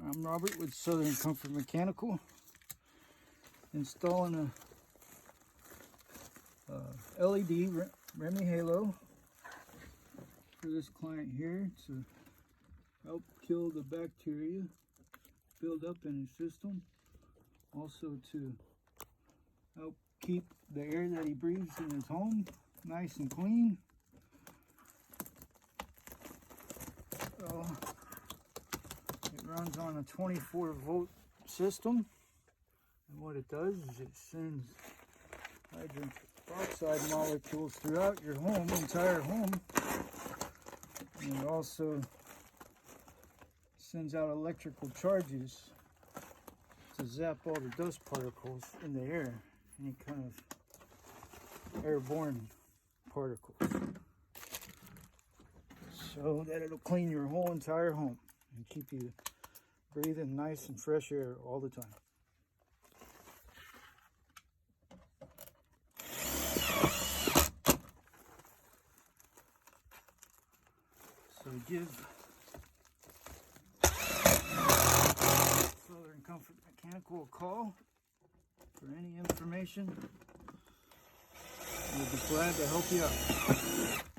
I'm Robert with Southern Comfort Mechanical, installing a LED Reme Halo for this client here to help kill the bacteria build up in his system, also to help keep the air that he breathes in his home nice and clean. So it runs on a 24-volt system, and what it does is it sends hydrogen peroxide molecules throughout your home, entire home, and it also sends out electrical charges to zap all the dust particles in the air, any kind of airborne particles, so that it'll clean your whole entire home and keep you breathing nice and fresh air all the time. So give Southern Comfort Mechanical a call for any information. We'll be glad to help you out.